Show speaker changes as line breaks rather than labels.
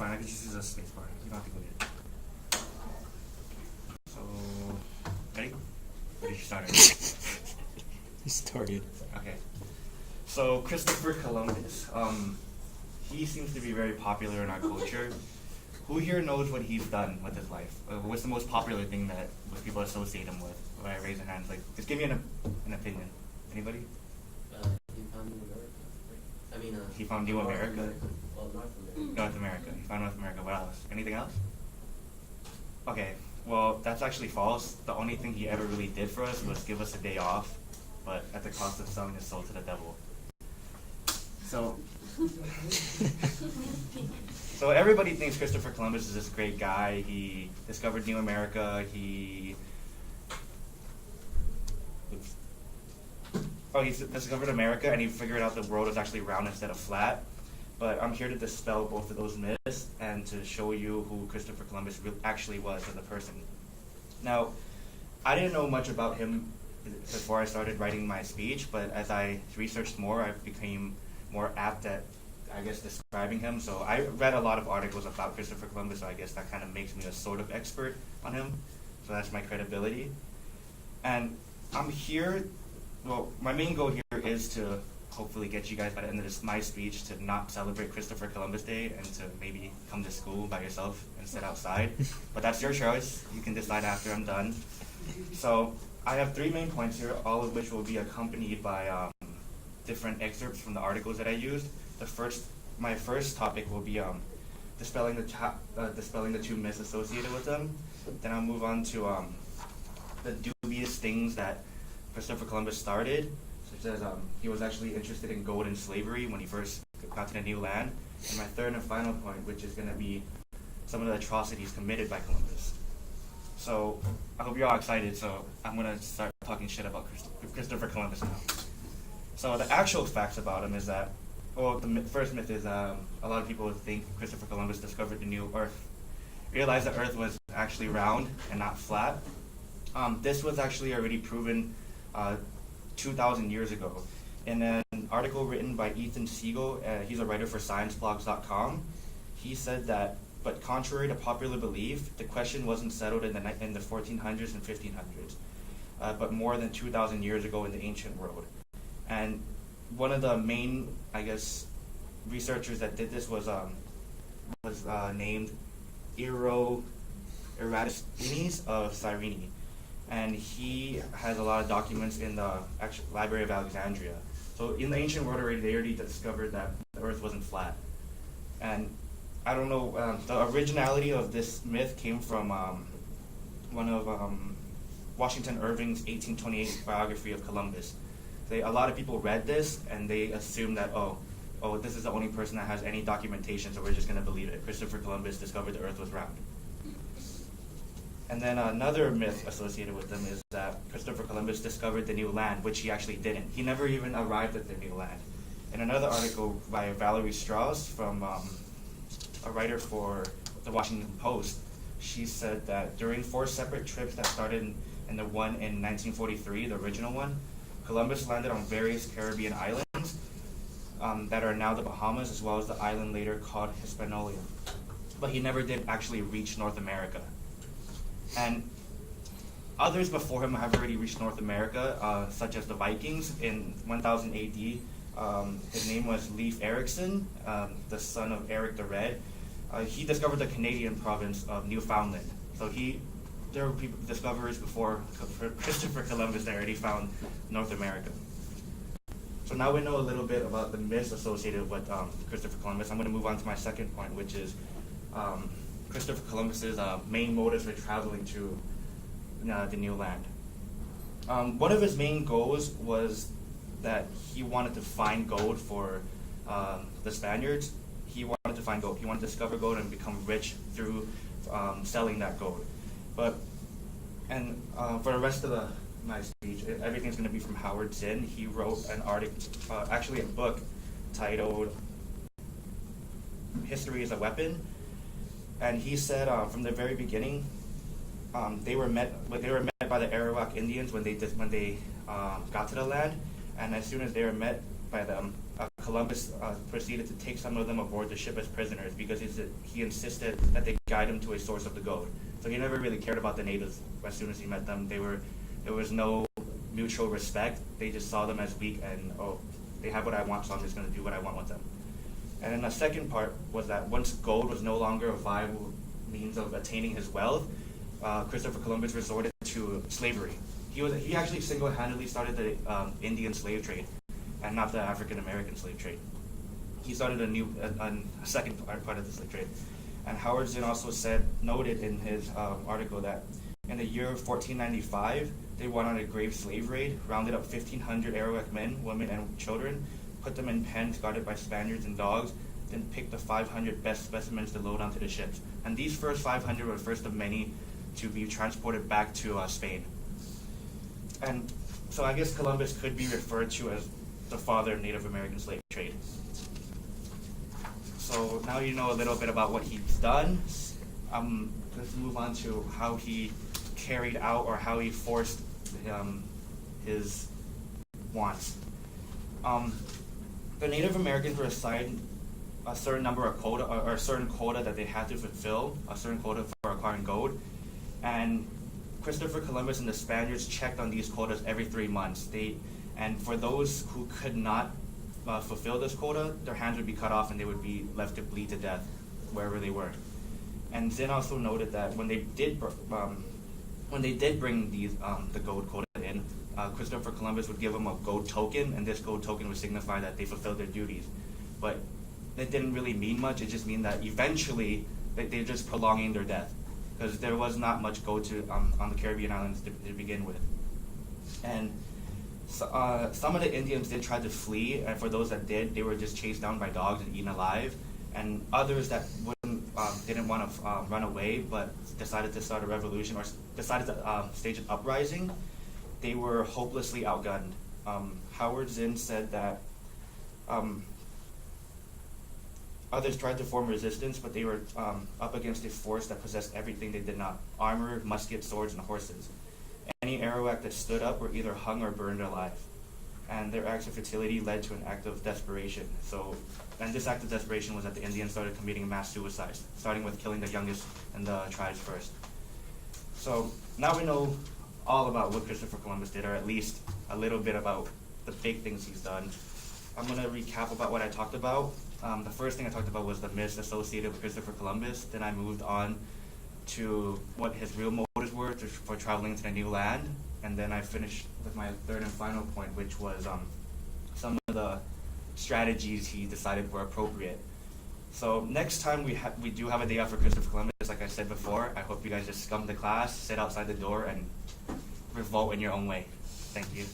fine. I can just use a space bar. You don't have to go get it. So, ready? Ready to start it?
You started.
Okay. So Christopher Columbus. He seems to be very popular in our culture. Who here knows what he's done with his life? What's the most popular thing that most people associate him with? Right, raise your hands. Like, just give me an opinion. Anybody?
He found New America. I mean,
he found New America.
Well, North America.
North America. He found North America. What else? Anything else? Okay. Well, that's actually false. The only thing he ever really did for us was give us a day off, but at the cost of selling his soul to the devil. So everybody thinks Christopher Columbus is this great guy. He discovered New America. He discovered America, and he figured out the world is actually round instead of flat. But I'm here to dispel both of those myths and to show you who Christopher Columbus actually was as a person. Now, I didn't know much about him before I started writing my speech, but as I researched more, I became more apt at, I guess, describing him. So I read a lot of articles about Christopher Columbus, so I guess that kind of makes me a sort of expert on him. So that's my credibility. And I'm here, well, my main goal here is to hopefully get you guys by the end of my speech to not celebrate Christopher Columbus Day and to maybe come to school by yourself and sit outside. But that's your choice. You can decide after I'm done. So I have 3 main points here, all of which will be accompanied by different excerpts from the articles that I used. My first topic will be dispelling the 2 myths associated with them. Then I'll move on to the dubious things that Christopher Columbus started, such as he was actually interested in gold and slavery when he first got to the new land. And my third and final point, which is going to be some of the atrocities committed by Columbus. So I hope you're all excited. So I'm going to start talking shit about Christopher Columbus now. So the actual facts about him is that, well, the first myth is a lot of people think Christopher Columbus discovered the new Earth, realized that Earth was actually round and not flat. This was actually already proven 2,000 years ago. In an article written by Ethan Siegel, he's a writer for scienceblogs.com, he said that, but contrary to popular belief, the question wasn't settled in the 1400s and 1500s, but more than 2,000 years ago in the ancient world. And one of the main, I guess, researchers that did this was named Eratosthenes of Cyrene. And he has a lot of documents in the Library of Alexandria. So in the ancient world already, they already discovered that the Earth wasn't flat. And I don't know, the originality of this myth came from one of Washington Irving's 1828 biography of Columbus. A lot of people read this and they assumed that, oh, this is the only person that has any documentation, so we're just going to believe it. Christopher Columbus discovered the Earth was round. And then another myth associated with him is that Christopher Columbus discovered the new land, which he actually didn't. He never even arrived at the new land. In another article by Valerie Strauss, from a writer for the Washington Post, she said that during 4 separate trips that started in the one in 1943, the original one, Columbus landed on various Caribbean islands that are now the Bahamas, as well as the island later called Hispaniola. But he never did actually reach North America. And others before him have already reached North America, such as the Vikings in 1000 AD. His name was Leif Erikson, the son of Eric the Red. He discovered the Canadian province of Newfoundland. So there were discoverers before Christopher Columbus that already found North America. So now we know a little bit about the myths associated with Christopher Columbus. I'm going to move on to my second point, which is Christopher Columbus's main motives for traveling to the new land. One of his main goals was that he wanted to find gold for the Spaniards. He wanted to find gold. He wanted to discover gold and become rich through selling that gold. For the rest of my speech, everything's going to be from Howard Zinn. He wrote an article, actually a book, titled "History is a Weapon." And he said from the very beginning, they were met by the Arawak Indians when they got to the land, and as soon as they were met by them, a Columbus proceeded to take some of them aboard the ship as prisoners because he insisted that they guide him to a source of the gold. So he never really cared about the natives as soon as he met them. There was no mutual respect. They just saw them as weak and, oh, they have what I want, so I'm just going to do what I want with them. And then the second part was that once gold was no longer a viable means of attaining his wealth, Christopher Columbus resorted to slavery. He actually single-handedly started the Indian slave trade, and not the African American slave trade. He started a second part of the slave trade. And Howard Zinn also noted in his article that in the year 1495, they went on a grave slave raid, rounded up 1,500 Arawak men, women, and children, put them in pens guarded by Spaniards and dogs, then picked the 500 best specimens to load onto the ships. And these first 500 were the first of many to be transported back to Spain. And so I guess Columbus could be referred to as the father of Native American slave trade. So now you know a little bit about what he's done. Let's move on to how he carried out or how he forced his wants. The Native Americans were assigned a certain number of quota, or a certain quota that they had to fulfill, a certain quota for acquiring gold, and Christopher Columbus and the Spaniards checked on these quotas every 3 months. And for those who could not fulfill this quota, their hands would be cut off and they would be left to bleed to death wherever they were. And Zinn also noted that when they did bring these the gold quota in, Christopher Columbus would give them a gold token, and this gold token would signify that they fulfilled their duties. But it didn't really mean much. It just meant that eventually they're just prolonging their death, because there was not much gold on the Caribbean islands to begin with. And some of the Indians did try to flee, and for those that did, they were just chased down by dogs and eaten alive. And others that didn't want to run away but decided to start a revolution or decided to stage an uprising, they were hopelessly outgunned. Howard Zinn said that others tried to form resistance, but they were up against a force that possessed everything they did not: armor, muskets, swords, and horses. Any Arawak that stood up were either hung or burned alive. And their acts of futility led to an act of desperation. And this act of desperation was that the Indians started committing mass suicides, starting with killing the youngest in the tribes first. So now we know all about what Christopher Columbus did, or at least a little bit about the big things he's done. I'm going to recap about what I talked about. The first thing I talked about was the myths associated with Christopher Columbus. Then I moved on to what his real motives were for traveling to the new land. And then I finished with my third and final point, which was some of the strategies he decided were appropriate. So next time we do have a day out for Christopher Columbus, like I said before, I hope you guys just scum the class, sit outside the door, and revolt in your own way. Thank you.